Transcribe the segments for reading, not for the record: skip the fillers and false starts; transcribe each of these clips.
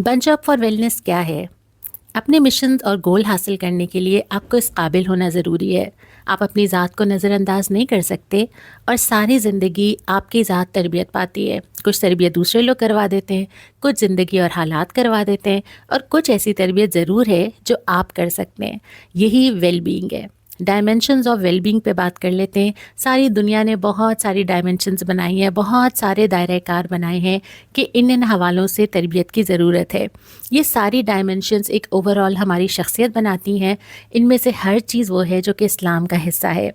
Bunch up for wellness क्या है? अपने मिशन और गोल हासिल करने के लिए आपको इस काबिल होना ज़रूरी है। आप अपनी ज़ात को नज़रअंदाज नहीं कर सकते और सारी ज़िंदगी आपकी ज़ात तरबियत पाती है। कुछ तरबियत दूसरे लोग करवा देते हैं, कुछ ज़िंदगी और हालात करवा देते हैं और कुछ ऐसी तरबियत ज़रूर है जो आप कर सकते हैं। यही वेल बीइंग है। डायमेंशंस ऑफ वेलबींग पे बात कर लेते हैं। सारी दुनिया ने बहुत सारी डायमेंशंस बनाई हैं, बहुत सारे दायरे कार बनाए हैं कि इन हवालों से तरबियत की ज़रूरत है। ये सारी डायमेंशंस एक ओवरऑल हमारी शख्सियत बनाती हैं। इनमें से हर चीज़ वो है जो कि इस्लाम का हिस्सा है।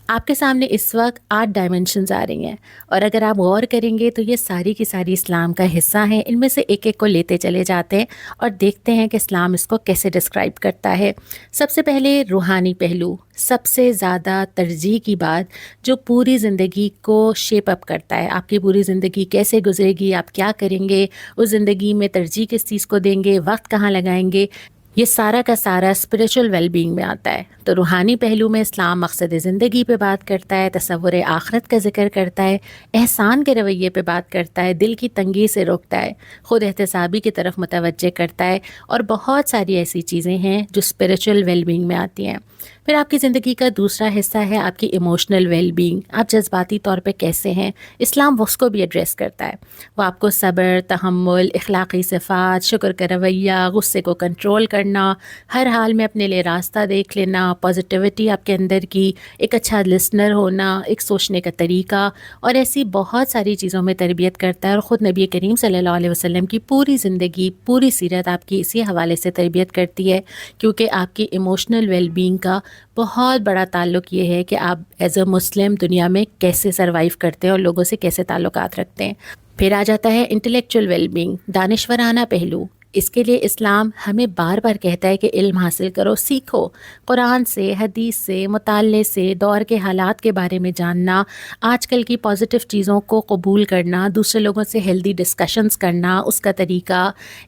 आपके सामने इस वक्त 8 डायमेंशंस आ रही हैं और अगर आप गौर करेंगे तो ये सारी की सारी इस्लाम का हिस्सा हैं। इनमें से एक एक को लेते चले जाते हैं और देखते हैं कि इस्लाम इसको कैसे डिस्क्राइब करता है। सबसे पहले रूहानी पहलू, सबसे ज़्यादा तरजीह की बात जो पूरी ज़िंदगी को शेप अप करता है। आपकी पूरी ज़िंदगी कैसे गुजरेगी, आप क्या करेंगे, उस ज़िंदगी में तरजीह किस चीज़ को देंगे, वक्त कहाँ लगाएंगे, ये सारा का सारा स्पिरिचुअल वेलबींग में आता है। तो रूहानी पहलू में इस्लाम मकसद ज़िंदगी पे बात करता है, तसव्वुर आखरत का जिक्र करता है, एहसान के रवैये पे बात करता है, दिल की तंगी से रोकता है, ख़ुद एहतसाबी की तरफ मुतवज्जे करता है और बहुत सारी ऐसी चीज़ें हैं जो स्पिरिचुअल वेलबींग में आती हैं। फिर आपकी ज़िंदगी का दूसरा हिस्सा है आपकी इमोशनल वेलबींग। आप जज्बाती तौर पे कैसे हैं, इस्लाम उसको भी एड्रेस करता है। वो आपको सब्र, तहम्मुल, इखलाक़ी सिफ़ात, शुक्र का रवैया, गुस्से को कंट्रोल करना, हर हाल में अपने लिए रास्ता देख लेना, पॉजिटिविटी आपके अंदर की, एक अच्छा लिसनर होना, एक सोचने का तरीका और ऐसी बहुत सारी चीज़ों में तरबियत करता है। और ख़ुद नबी करीम सल्लल्लाहु अलैहि वसल्लम की पूरी ज़िंदगी, पूरी सीरत आपकी इसी हवाले से तरबियत करती है, क्योंकि आपकी इमोशनल वेलबींग का बहुत बड़ा ताल्लुक़ ये है कि आप एज़ अ मुस्लिम दुनिया में कैसे सर्वाइव करते हैं और लोगों से कैसे ताल्लुकात रखते हैं। फिर आ जाता है इंटेलेक्चुअल वेलबींग, दानिशवराना पहलू। इसके लिए इस्लाम हमें बार बार कहता है कि इल्म हासिल करो, सीखो, कुरान से, हदीस से, मुताले से, दौर के हालात के बारे में जानना, आजकल की पॉजिटिव चीज़ों को कबूल करना, दूसरे लोगों से हेल्दी डिस्कशंस करना, उसका तरीका,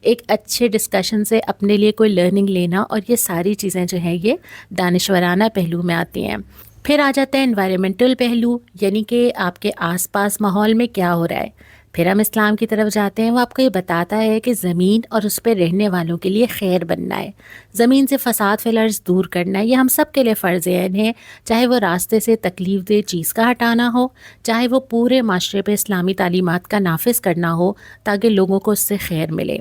एक अच्छे डिस्कशन से अपने लिए कोई लर्निंग लेना, और ये सारी चीज़ें जो हैं ये दानिशवराना पहलू में आती हैं। फिर आ जाता है एनवायरमेंटल पहलू, यानी कि आपके आसपास माहौल में क्या हो रहा है। फिर हम इस्लाम की तरफ जाते हैं। वो आपको ये बताता है कि ज़मीन और उस पर रहने वालों के लिए खैर बनना है, ज़मीन से फ़साद फ़िलर्ज़ दूर करना है। ये हम सब के लिए फ़र्ज़ ऐन है, चाहे वो रास्ते से तकलीफ़ दे चीज़ का हटाना हो, चाहे वो पूरे माशरे पे इस्लामी तालीमात का नाफिज करना हो ताकि लोगों को उससे खैर मिले।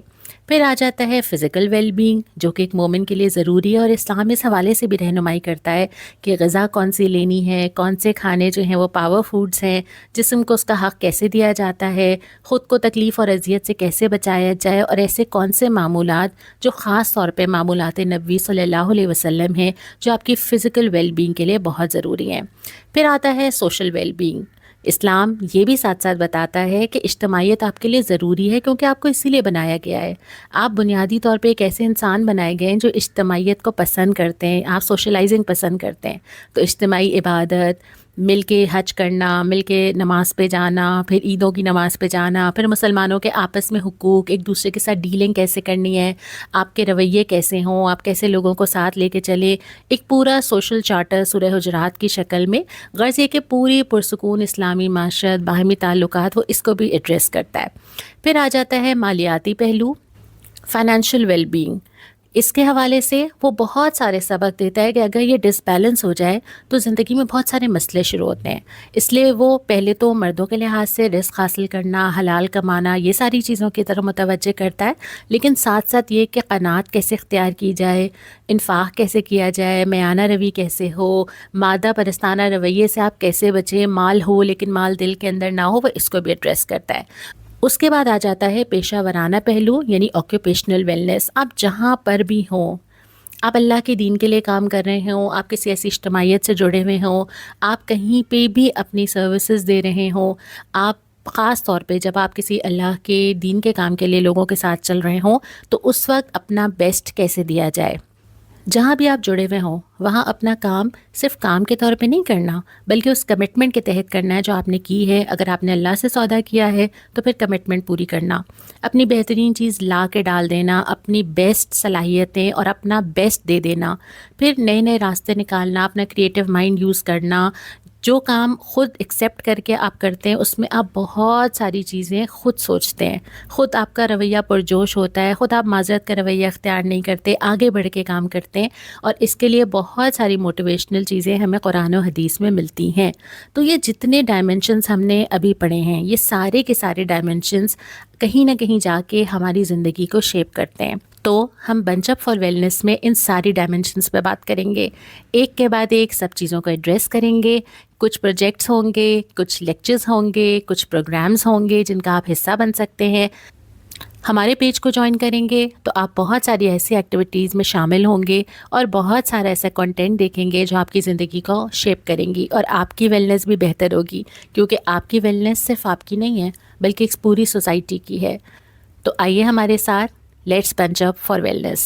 फिर आ जाता है फ़िज़िकल वेलबींग, जो कि एक मोमिन के लिए ज़रूरी है और इस्लाम इस हवाले से भी रहनुमाई करता है कि ग़िज़ा कौन सी लेनी है, कौन से खाने जो हैं वो पावर फूड्स हैं, जिस्म को उसका हक़ कैसे दिया जाता है, ख़ुद को तकलीफ़ और अज़ियत से कैसे बचाया जाए, और ऐसे कौन से मामूलात जो ख़ास तौर पे मामूलात नबी सल्लल्लाहु अलैहि वसल्लम हैं जो आपकी फ़िज़िकल वेलबींग के लिए बहुत ज़रूरी हैं। फिर आता है सोशल वेलबींग। इस्लाम ये भी साथ साथ बताता है कि इज्तमाइयत आपके लिए ज़रूरी है, क्योंकि आपको इसीलिए बनाया गया है। आप बुनियादी तौर पे एक ऐसे इंसान बनाए गए हैं जो इज्तमाइयत को पसंद करते हैं, आप सोशलाइजिंग पसंद करते हैं। तो इज्तमाई इबादत, मिल के हज करना, मिल के नमाज़ पे जाना, फिर ईदों की नमाज़ पे जाना, फिर मुसलमानों के आपस में हुकूक, एक दूसरे के साथ डीलिंग कैसे करनी है, आपके रवैये कैसे हों, आप कैसे लोगों को साथ लेके चले, एक पूरा सोशल चार्टर सूरह हुजरात की शक्ल में। गर्ज़ ये कि पूरी पुरसुकून इस्लामी माशरत, बाहमी ताल्लुकात, वो इसको भी एड्रेस करता है। फिर आ जाता है मालियाती पहलू, फ़ाइनेंशियल वेलबींग। इसके हवाले से वो बहुत सारे सबक देता है कि अगर ये डिसबैलेंस हो जाए तो ज़िंदगी में बहुत सारे मसले शुरू होते हैं। इसलिए वो पहले तो मर्दों के लिहाज से रिस्क हासिल करना, हलाल कमाना, ये सारी चीज़ों की तरफ मुतवज्जे करता है, लेकिन साथ साथ ये कि क़नात कैसे इख्तियार की जाए, इन्फाक कैसे किया जाए, मयाना रवी कैसे हो, मादा परस्ताना रवैये से आप कैसे बचें, माल हो लेकिन माल दिल के अंदर ना हो, वो इसको भी एड्रेस करता है। उसके बाद आ जाता है पेशा वराना पहलू, यानी ऑक्यूपेशनल वेलनेस। आप जहाँ पर भी हों, आप अल्लाह के दीन के लिए काम कर रहे हों, आप किसी ऐसी इज्तमाइयत से जुड़े हुए हों, आप कहीं पे भी अपनी सर्विसेज दे रहे हों, आप ख़ास तौर पे जब आप किसी अल्लाह के दीन के काम के लिए लोगों के साथ चल रहे हों, तो उस वक्त अपना बेस्ट कैसे दिया जाए। जहाँ भी आप जुड़े हुए हों वहाँ अपना काम सिर्फ काम के तौर पे नहीं करना, बल्कि उस कमिटमेंट के तहत करना है जो आपने की है। अगर आपने अल्लाह से सौदा किया है तो फिर कमिटमेंट पूरी करना, अपनी बेहतरीन चीज़ ला के डाल देना, अपनी बेस्ट सलाहियतें और अपना बेस्ट दे देना, फिर नए नए रास्ते निकालना, अपना क्रिएटिव माइंड यूज़ करना, جو کام خود ایکسیپٹ کر کے آپ کرتے ہیں اس میں آپ بہت ساری چیزیں خود سوچتے ہیں، خود آپ کا رویہ پرجوش ہوتا ہے، خود آپ معذرت کا رویہ اختیار نہیں کرتے، آگے بڑھ کے کام کرتے ہیں، اور اس کے لیے بہت ساری موٹیویشنل چیزیں ہمیں قرآن و حدیث میں ملتی ہیں۔ تو یہ جتنے ڈائمنشنز ہم نے ابھی پڑھے ہیں، یہ سارے کے سارے ڈائمنشنز کہیں نہ کہیں جا کے ہماری زندگی کو شیپ کرتے ہیں۔ تو ہم بنچ اپ فار ویلنس میں ان ساری ڈائمنشنز پہ بات کریں گے، ایک کے بعد ایک سب چیزوں کو ایڈریس کریں گے۔ کچھ پروجیکٹس ہوں گے، کچھ لیکچرز ہوں گے، کچھ پروگرامز ہوں گے جن کا آپ حصہ بن سکتے ہیں۔ ہمارے پیج کو جوائن کریں گے تو آپ بہت ساری ایسی ایکٹیویٹیز میں شامل ہوں گے اور بہت سارا ایسا کنٹینٹ دیکھیں گے جو آپ کی زندگی کو شیپ کریں گی، اور آپ کی ویلنس بھی بہتر ہوگی، کیونکہ آپ کی ویلنس صرف آپ کی نہیں ہے بلکہ ایک پوری سوسائٹی کی ہے۔ تو آئیے ہمارے ساتھ، let's bench up for wellness.